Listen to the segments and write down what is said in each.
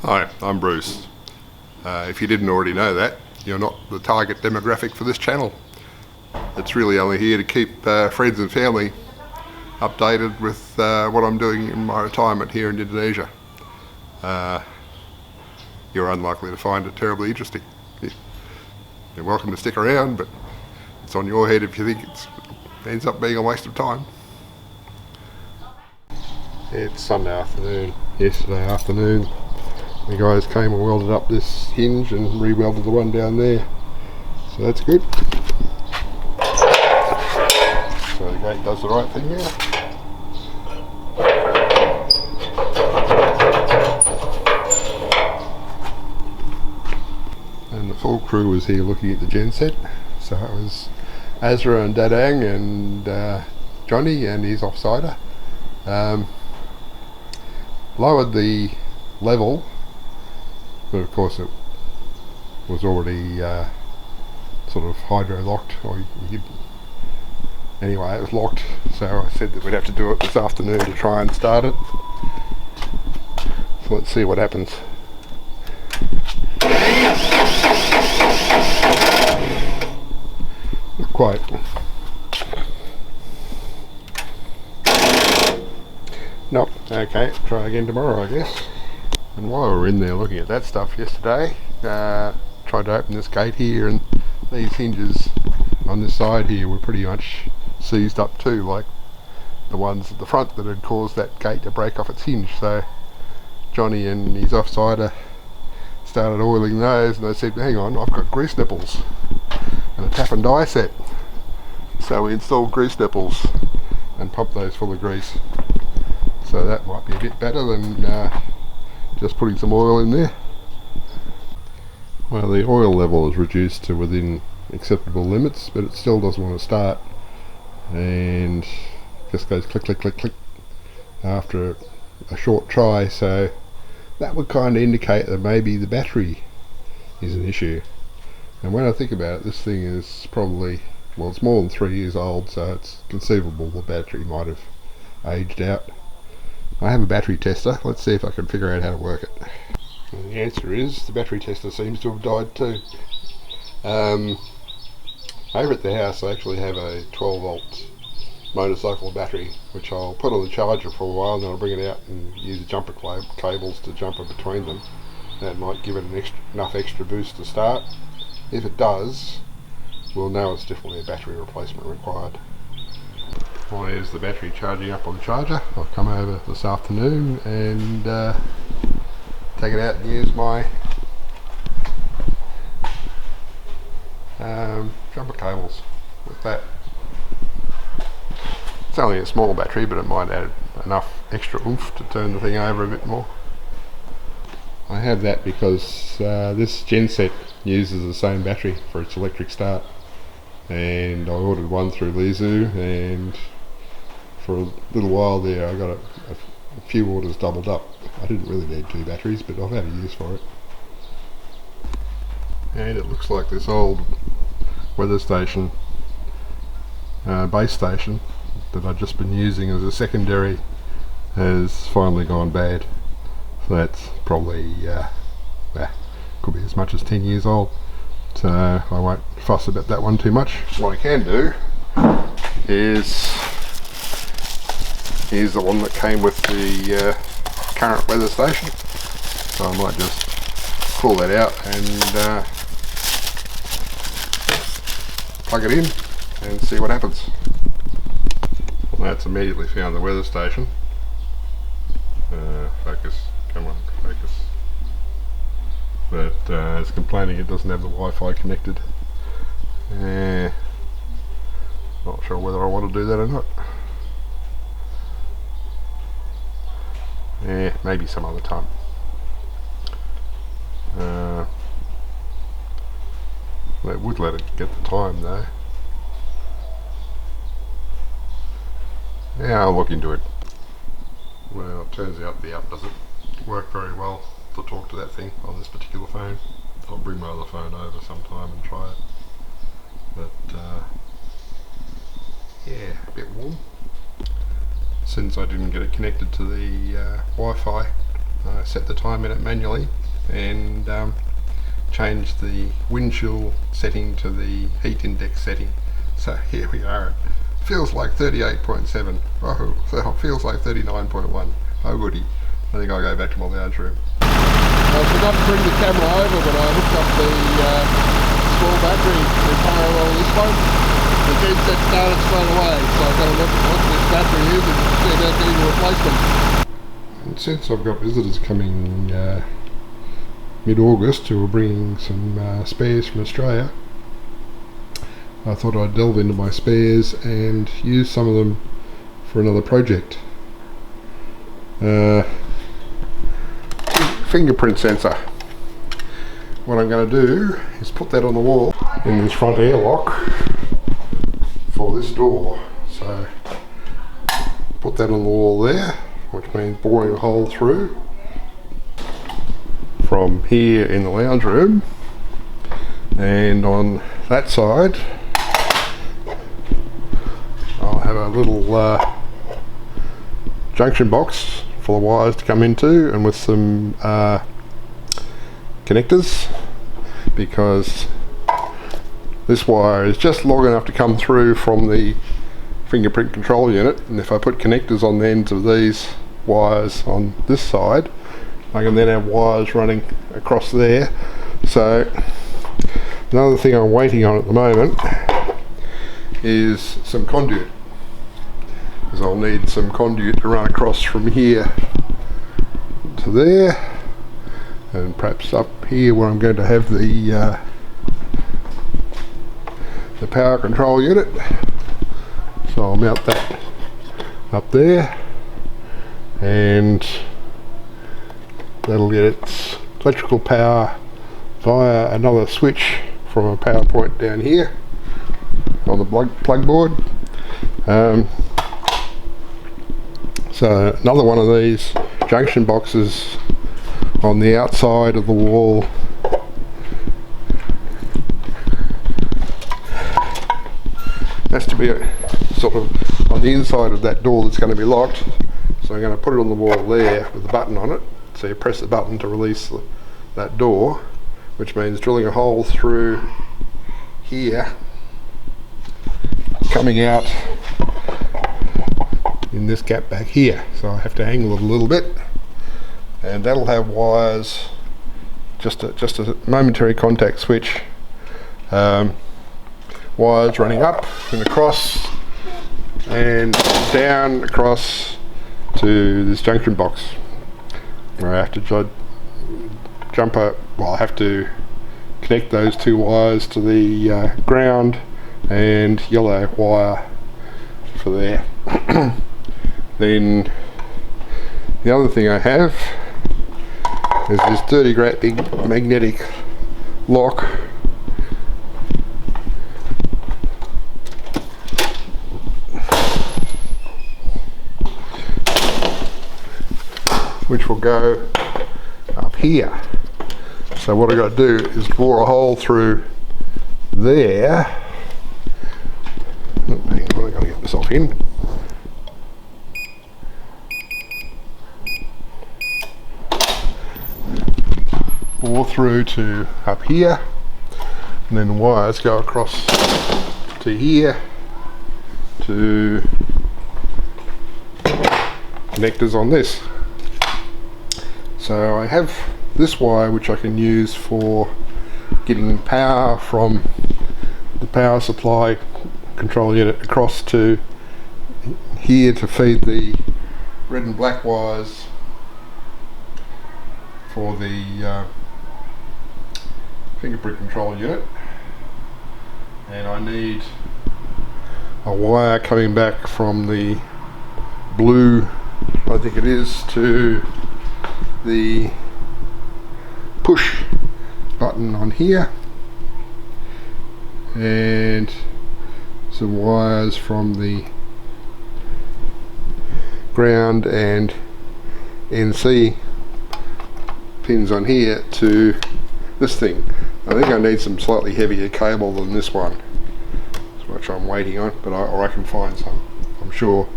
Hi, I'm Bruce. If you didn't already know that, you're not the target demographic for this channel. It's really only here to keep friends and family updated with what I'm doing in my retirement here in Indonesia. You're unlikely to find it terribly interesting. You're welcome to stick around, but it's on your head if you think it ends up being a waste of time. It's Sunday afternoon. Yesterday afternoon the guys came and welded up this hinge and re-welded the one down there, so that's good. So the gate does the right thing now. And the full crew was here looking at the genset. So it was Azra and Dadang and Johnny and his offsider. Lowered the level, but of course it was already sort of hydro locked, or anyway it was locked, so I said that we'd have to do it this afternoon to try and start it. So let's see what happens. Not quite. Nope, okay, try again tomorrow I guess. And while we were in there looking at that stuff yesterday, tried to open this gate here, and these hinges on this side here were pretty much seized up too, like the ones at the front that had caused that gate to break off its hinge. So Johnny and his offsider started oiling those, and they said, hang on, I've got grease nipples and a tap and die set. So we installed grease nipples and pumped those full of grease. So that might be a bit better than just putting some oil in there. Well, the oil level is reduced to within acceptable limits, but it still doesn't want to start, and just goes click click click click after a short try. So that would kind of indicate that maybe the battery is an issue. And when I think about it, this thing is probably, well, it's more than 3 years old, so it's conceivable the battery might have aged out. I have a battery tester. Let's see if I can figure out how to work it. And the answer is the battery tester seems to have died too. Over at the house I actually have a 12 volt motorcycle battery, which I'll put on the charger for a while, and then I'll bring it out and use the jumper cables to jumper between them. That might give it enough extra boost to start. If it does, we'll know it's definitely a battery replacement required. Well, here's the battery charging up on the charger. I'll come over this afternoon and take it out and use my jumper cables with that. It's only a small battery, but it might add enough extra oomph to turn the thing over a bit more. I have that because this Genset uses the same battery for its electric start, and I ordered one through Lizu, and for a little while there I got a few orders doubled up. I didn't really need 2 batteries, but I've had a use for it. And it looks like this old weather station, base station, that I've just been using as a secondary has finally gone bad. So that's probably, could be as much as 10 years old. So I won't fuss about that one too much. What I can do is, here's the one that came with the current weather station. So I might just pull that out and plug it in and see what happens. Well, that's immediately found the weather station. Focus, come on, focus. But it's complaining it doesn't have the Wi-Fi connected. Not sure whether I want to do that or not. Maybe some other time. They would let it get the time though. Yeah, I'll look into it. Well, it turns out the app doesn't work very well to talk to that thing on this particular phone. I'll bring my other phone over sometime and try it. But yeah, a bit warm. Since I didn't get it connected to the Wi-Fi I set the time in it manually and changed the wind chill setting to the heat index setting. So here we are. It feels like 38.7. Oh, so it feels like 39.1. Oh goody. I think I'll go back to my lounge room. I forgot to bring the camera over, but I hooked up the small battery in parallel with this one. The Genset started straight away, so I've got to look at what this battery is and see about getting a replacement. And since I've got visitors coming mid-August who are bringing some spares from Australia, I thought I'd delve into my spares and use some of them for another project. Fingerprint sensor. What I'm going to do is put that on the wall in this front airlock for this door. So put that on the wall there, which means boring a hole through from here in the lounge room, and on that side I'll have a little junction box full of wires to come into, and with some connectors, because this wire is just long enough to come through from the fingerprint control unit, and if I put connectors on the ends of these wires on this side, I can then have wires running across there. So another thing I'm waiting on at the moment is some conduit, because I'll need some conduit to run across from here to there, and perhaps up here where I'm going to have the power control unit. So I'll mount that up there, and that'll get its electrical power via another switch from a power point down here on the plug board. So another one of these junction boxes on the outside of the wall has to be sort of on the inside of that door that's going to be locked. So I'm going to put it on the wall there with a button on it. So you press the button to release that door, which means drilling a hole through here, coming out in this gap back here. So I have to angle it a little bit, and that'll have wires, just a momentary contact switch, wires running up and across and down across to this junction box, where I have to I have to connect those two wires to the ground and yellow wire for there. Then the other thing I have is this dirty great big magnetic lock, which will go up here. So what I've got to do is bore a hole through there. Hang on, I've got to get myself in. Bore through to up here, and then the wires go across to here to connectors on this. So I have this wire which I can use for getting power from the power supply control unit across to here to feed the red and black wires for the fingerprint control unit, and I need a wire coming back from the blue, I think it is, to the push button on here, and some wires from the ground and NC pins on here to this thing. I think I need some slightly heavier cable than this one, which I'm waiting on, but or I can find some, I'm sure.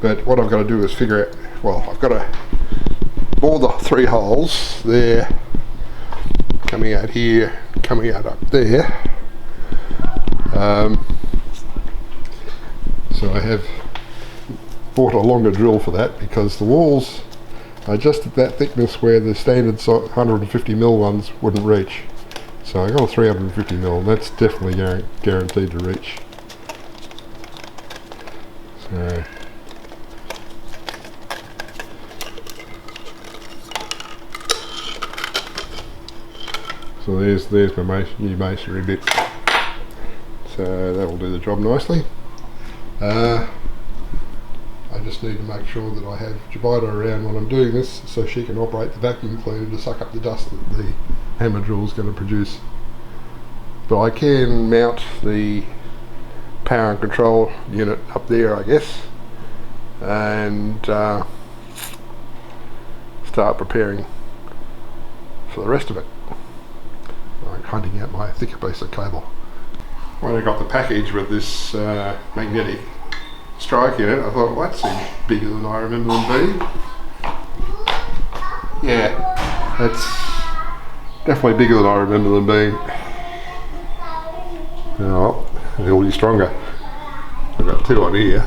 But what I've got to do is figure out, well, I've got to bore the 3 holes. They're coming out here, coming out up there. So I have bought a longer drill for that because the walls are just at that thickness where the standard 150mm ones wouldn't reach. So I got a 350mm, that's definitely guaranteed to reach. So there's my new masonry bit. So that will do the job nicely. I just need to make sure that I have Jabida around when I'm doing this so she can operate the vacuum cleaner to suck up the dust that the hammer drill is going to produce. But I can mount the power and control unit up there, I guess, and start preparing for the rest of it. I'm hunting out my thicker piece of cable. When I got the package with this magnetic strike in it, I thought, well, that seems bigger than I remember them being. Yeah, that's definitely bigger than I remember them being. Oh, it'll be stronger. I've got 2 on here.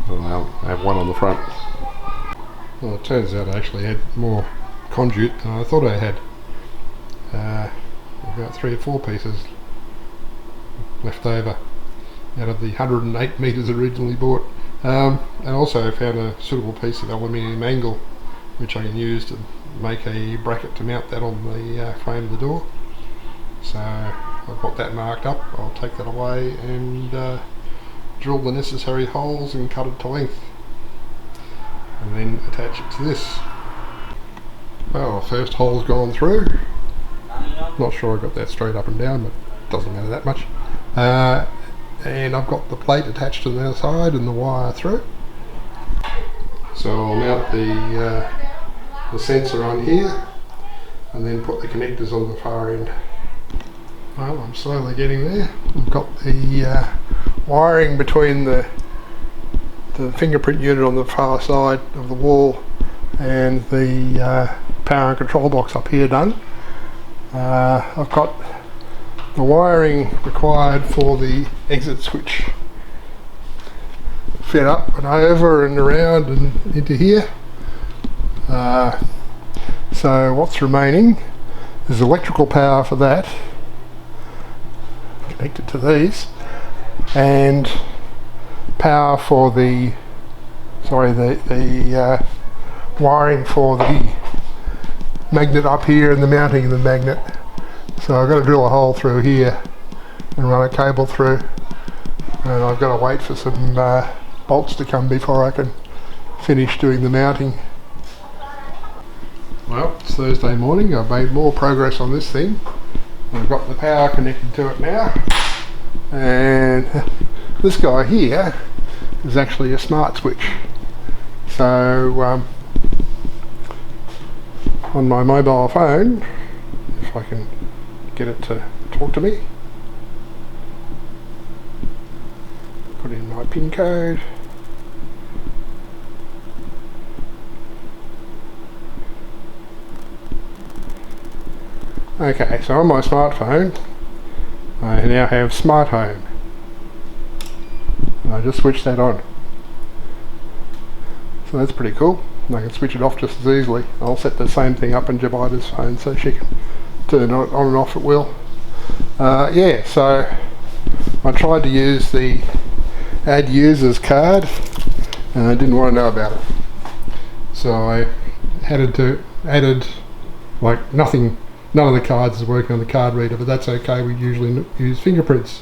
I'll have 1 on the front. Well, it turns out I actually had more conduit than I thought I had. About 3 or 4 pieces left over out of the 108 metres originally bought. And also I found a suitable piece of aluminium angle which I can use to make a bracket to mount that on the frame of the door. So I've got that marked up. I'll take that away and drill the necessary holes and cut it to length and then attach it to this. Well, first hole's gone through. Not sure I got that straight up and down, but it doesn't matter that much. And I've got the plate attached to the other side and the wire through. So I'll mount the sensor on here and then put the connectors on the far end. Well, I'm slowly getting there. I've got the wiring between the fingerprint unit on the far side of the wall and the power and control box up here done. I've got the wiring required for the exit switch fit up and over and around and into here. So what's remaining is electrical power for that connected to these, and power for the wiring for the magnet up here and the mounting of the magnet. So I've got to drill a hole through here and run a cable through, and I've got to wait for some bolts to come before I can finish doing the mounting. Well, it's Thursday morning. I've made more progress on this thing. I've got the power connected to it now, and this guy here is actually a smart switch. So on my mobile phone, if I can get it to talk to me, put in my PIN code. Okay, so on my smartphone I now have Smart Home. I just switched that on. So that's pretty cool. And I can switch it off just as easily. I'll set the same thing up in Jabida's phone so she can turn it on and off at will. Yeah, so I tried to use the add users card and I didn't want to know about it. So I added like nothing. None of the cards is working on the card reader, but that's okay. We usually use fingerprints.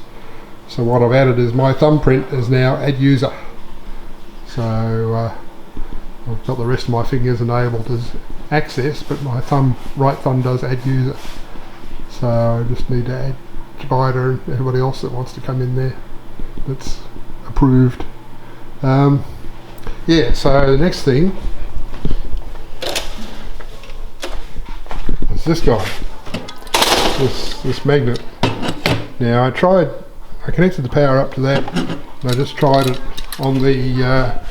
So what I've added is my thumbprint is now add user. So I've got the rest of my fingers enabled as access, but my right thumb does add user. So I just need to add Jabida and everybody else that wants to come in there that's approved. Yeah, so the next thing is this guy, this magnet. Now I connected the power up to that, and I just tried it on the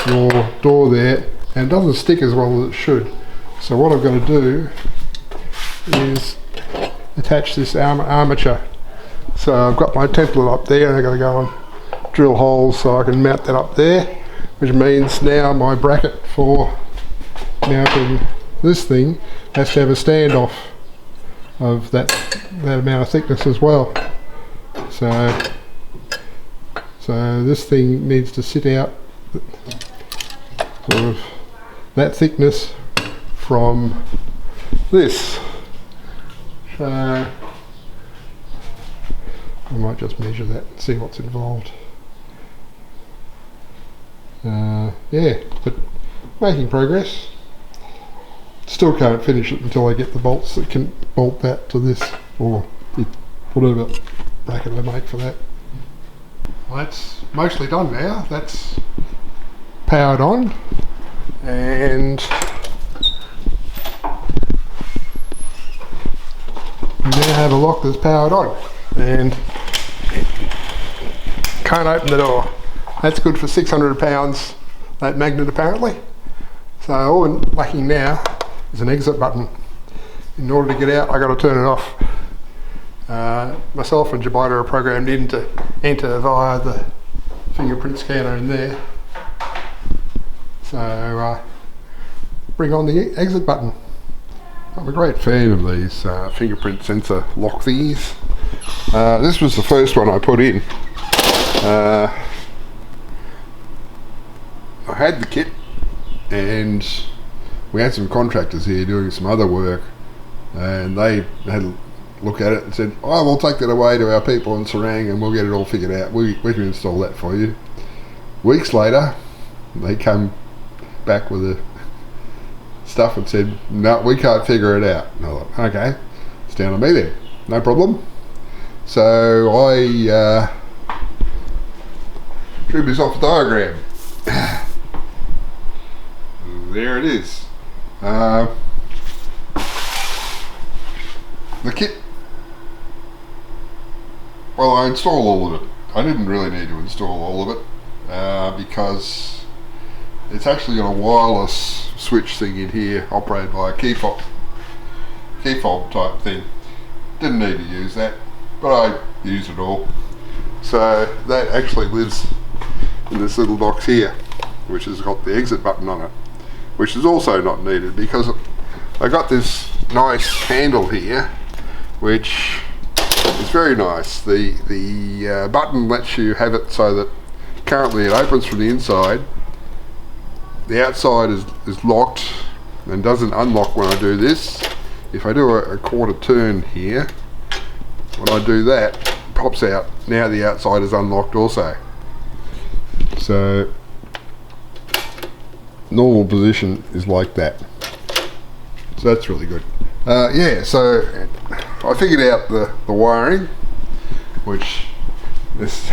your door there, and it doesn't stick as well as it should. So what I've got to do is attach this armature. So I've got my template up there, and I've got to go and drill holes so I can mount that up there, which means now my bracket for mounting this thing has to have a standoff of that amount of thickness as well. So this thing needs to sit out sort of that thickness from this. So I might just measure that and see what's involved. Yeah, but making progress. Still can't finish it until I get the bolts that can bolt that to this, or whatever bracket I make for that. Well, that's mostly done now. That's powered on, and we now have a lock that's powered on, and can't open the door. That's good for 600 pounds, that magnet apparently. So all we're lacking now is an exit button. In order to get out, I got to turn it off. Myself and Jabita are programmed in to enter via the fingerprint scanner in there. So bring on the exit button. I'm a great fan of these fingerprint sensor lock thingies. This was the first one I put in. I had the kit, and we had some contractors here doing some other work, and they had a look at it and said, oh, we'll take that away to our people in Serang and we'll get it all figured out. We can install that for you. Weeks later, they come back with the stuff and said, no, we can't figure it out. And I thought, okay, it's down to me then, no problem. So I drew this off a diagram. There it is. The kit, well, I installed all of it. I didn't really need to install all of it because it's actually got a wireless switch thing in here operated by a key fob type thing. Didn't need to use that, but I used it all. So that actually lives in this little box here, which has got the exit button on it, which is also not needed because I got this nice handle here, which is very nice. The button lets you have it so that currently it opens from the inside. The outside is locked and doesn't unlock when I do this. If I do a quarter turn here, when I do that, it pops out. Now the outside is unlocked also. So normal position is like that. So that's really good. Yeah, so I figured out the wiring, which this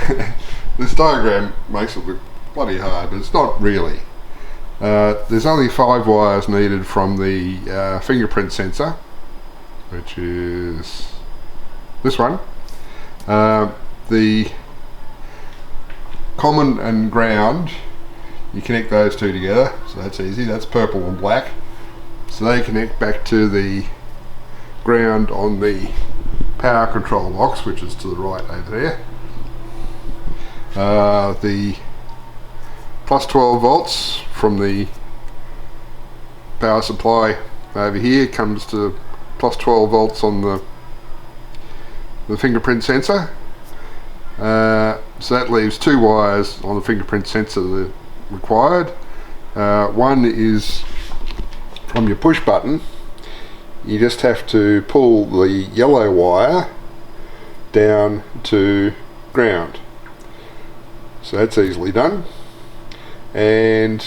this diagram makes it look bloody hard, but it's not really. There's only 5 wires needed from the fingerprint sensor, which is this one. The common and ground, you connect those two together, so that's easy. That's purple and black. So they connect back to the ground on the power control box, which is to the right over there. The plus 12 volts from the power supply over here comes to plus 12 volts on the fingerprint sensor. So that leaves 2 wires on the fingerprint sensor that are required. One is from your push button. You just have to pull the yellow wire down to ground. So that's easily done. And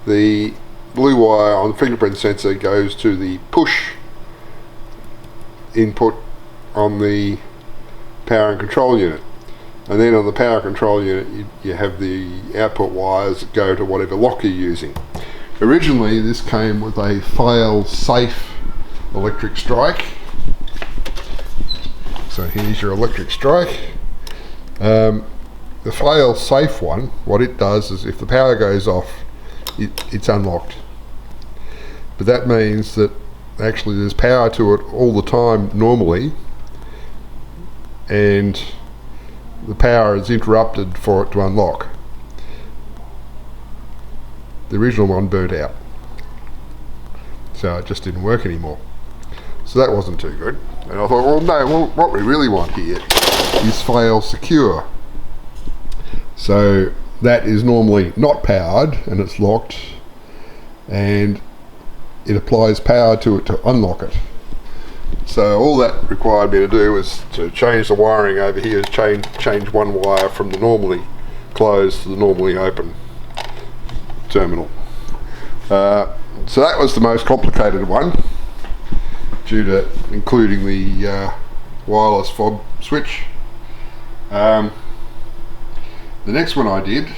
the blue wire on the fingerprint sensor goes to the push input on the power and control unit. And then on the power control unit you have the output wires that go to whatever lock you're using. Originally this came with a fail-safe electric strike. So here's your electric strike. The fail-safe one, what it does is if the power goes off it's unlocked. But that means that actually there's power to it all the time normally, and the power is interrupted for it to unlock. The original one burnt out, so it just didn't work anymore. So that wasn't too good. And I thought, well, no, what we really want here is fail secure. So that is normally not powered and it's locked, and it applies power to it to unlock it. So all that required me to do was to change the wiring over here, change one wire from the normally closed to the normally open terminal. So that was the most complicated one, due to including the wireless fob switch. The next one I did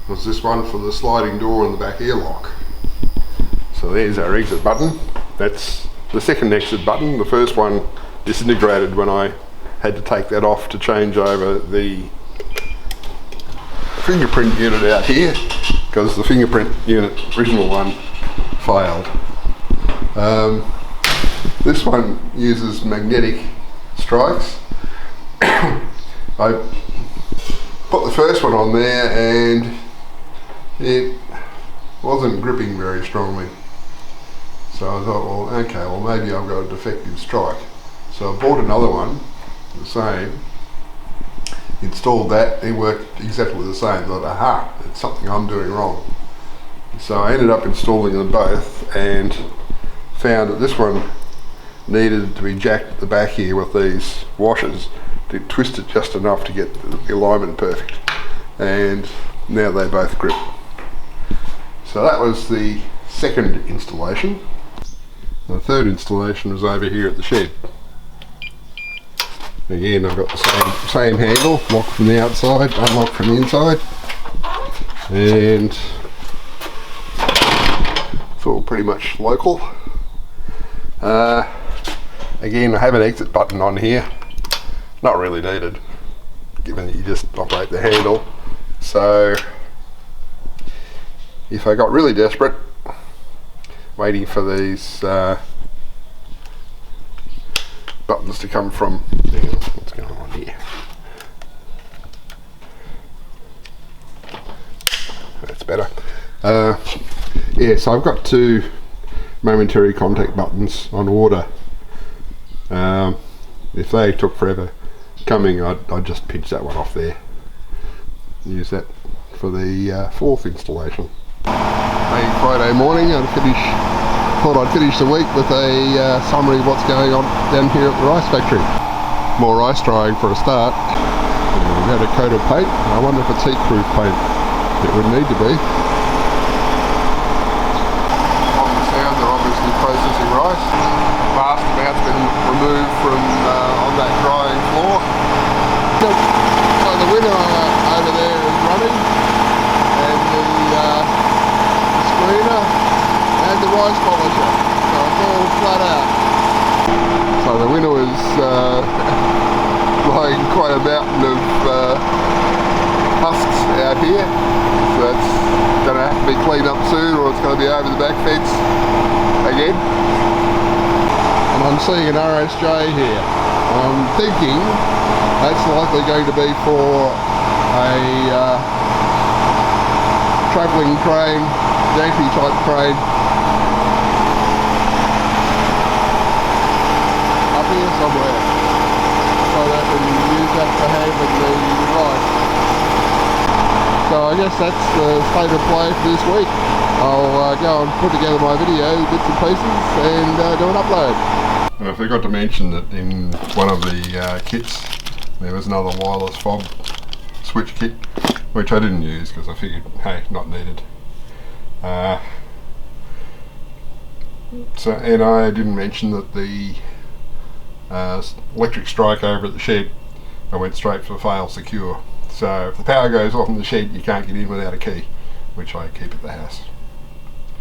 was this one for the sliding door and the back airlock. So there's our exit button. That's the second exit button. The first one disintegrated when I had to take that off to change over the fingerprint unit out here, because the fingerprint unit, original one, failed. This one uses magnetic strikes. I put the first one on there and it wasn't gripping very strongly. So I thought, well, okay, well maybe I've got a defective strike. So I bought another one, the same, installed that, it worked exactly the same. I thought, aha, it's something I'm doing wrong. So I ended up installing them both and found that this one needed to be jacked at the back here with these washers to twist it just enough to get the alignment perfect. And now they both grip. So that was the second installation. The third installation was over here at the shed. Again, I've got the same handle, locked from the outside, unlocked from the inside, and it's all pretty much local. Again, I have an exit button on here, not really needed, given that you just operate the handle. So if I got really desperate, waiting for these buttons to come from, what's going on here? That's better. Yeah, so I've got two momentary contact buttons on order. If they took forever coming, I'd just pinch that one off there. Use that for the fourth installation. Friday morning, thought I'd finish the week with a summary of what's going on down here at the rice factory. More rice drying for a start. We've had a coat of paint. I wonder if it's heat-proof paint. It would need to be. On the sound, they're obviously processing rice. Vast amounts been removed from on that drying floor. So the window over there is running, and the screener and the rice polisher, so it's all flat out. So the window is blowing quite a mountain of husks out here, so that's going to have to be cleaned up soon, or it's going to be over the back fence again. And I'm seeing an RSJ here. I'm thinking that's likely going to be for a travelling crane, Yankee type crane, up here somewhere, so that we can use that for handling the rice. So I guess that's the state of play for this week. I'll go and put together my video, bits and pieces, and do an upload. I forgot to mention that in one of the kits there was another wireless fob switch kit, which I didn't use because I figured, hey, not needed. And I didn't mention that the electric strike over at the shed, I went straight for fail secure. So if the power goes off in the shed, you can't get in without a key, which I keep at the house.